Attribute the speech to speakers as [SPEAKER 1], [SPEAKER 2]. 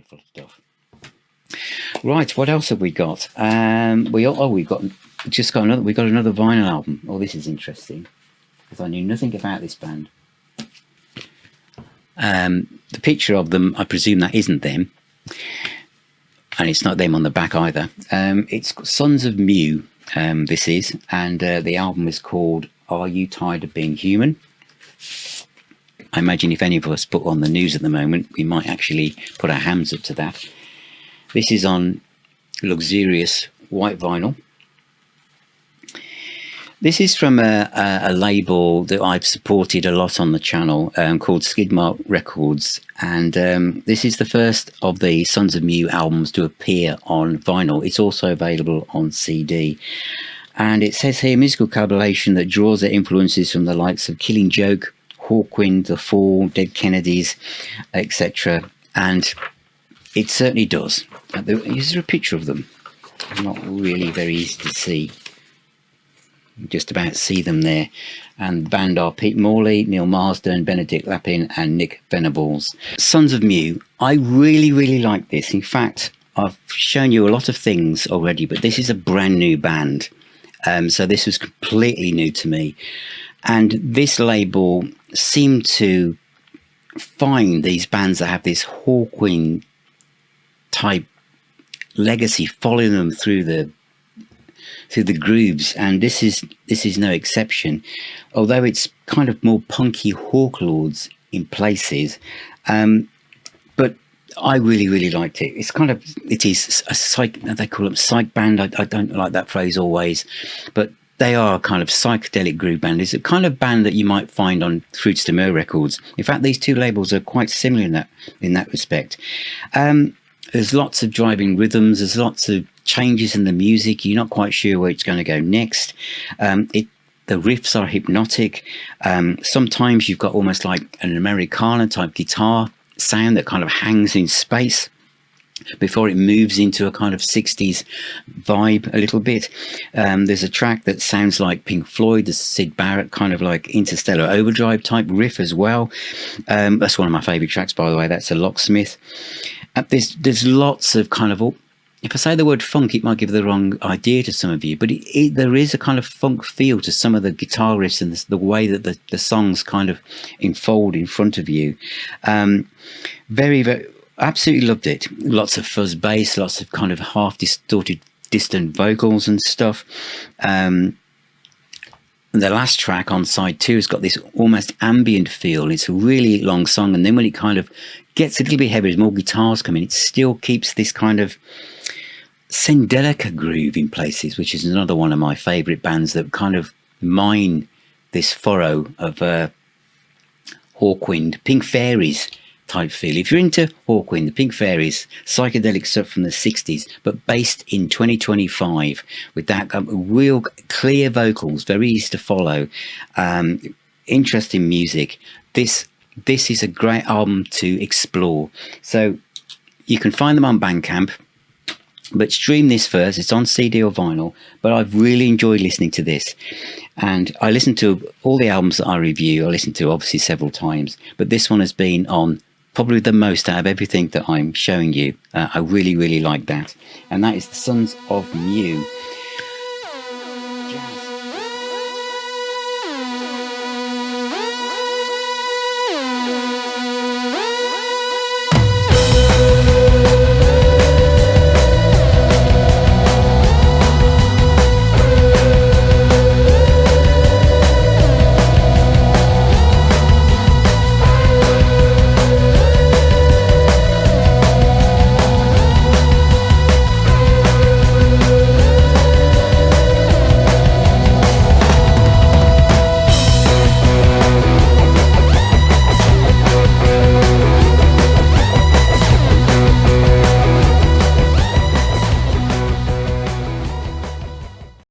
[SPEAKER 1] wonderful stuff. Right, what else have we got? We got another vinyl album. Oh, this is interesting because I knew nothing about this band. The picture of them, I presume that isn't them, and it's not them on the back either. It's Sons of Mew. This is, and the album is called "Are You Tired of Being Human?" I imagine if any of us put on the news at the moment, we might actually put our hands up to that. This is on luxurious white vinyl. This is from a label that I've supported a lot on the channel called SkidMark Records, and this is the first of the Sons of Mew albums to appear on vinyl. It's also available on CD, and it says here musical collaboration that draws their influences from the likes of Killing Joke, Hawkwind, The Fall, Dead Kennedys, etc. And it certainly does. Is there a picture of them? Not really very easy to see. Just about see them there. And the band are Pete Morley, Neil Marsden, Benedict Lapin and Nick Venables. Sons of Mew. I really like this. In fact, I've shown you a lot of things already, but this is a brand new band. So this was completely new to me. And this label seemed to find these bands that have this Hawkwind type legacy following them through the grooves, and this is no exception, although it's kind of more punky Hawklords in places, but I really liked it. It is a psych, they call them psych band. I don't like that phrase always, but they are a kind of psychedelic groove band. It's a kind of band that you might find on Fruits de Mer Records. In fact, these two labels are quite similar in that respect. There's lots of driving rhythms. There's lots of changes in the music. You're not quite sure where it's going to go next. The riffs are hypnotic. Sometimes you've got almost like an Americana type guitar sound that kind of hangs in space before it moves into a kind of 60s vibe a little bit. There's a track that sounds like Pink Floyd, the Syd Barrett kind of like Interstellar Overdrive type riff as well. That's one of my favourite tracks, by the way. That's a Locksmith. There's lots of kind of, if I say the word funk, it might give the wrong idea to some of you, but there is a kind of funk feel to some of the guitar riffs and the way that the songs kind of unfold in front of you. Very, absolutely loved it. Lots of fuzz bass, lots of kind of half distorted, distant vocals and stuff. The last track on side 2 has got this almost ambient feel. It's a really long song, and then when it kind of gets a little bit heavier, as more guitars come in, it still keeps this kind of Sendelica groove in places, which is another one of my favourite bands that kind of mine this furrow of Hawkwind, Pink Fairies type feel. If you're into Hawkwind, the Pink Fairies, psychedelic stuff from the 60s, but based in 2025 with that real clear vocals, very easy to follow, interesting music. This is a great album to explore. So you can find them on Bandcamp, but stream this first. It's on CD or vinyl, but I've really enjoyed listening to this. And I listen to all the albums that I review. I listen to obviously several times, but this one has been on probably the most out of everything that I'm showing you. I really like that. And that is the Sons of Mew.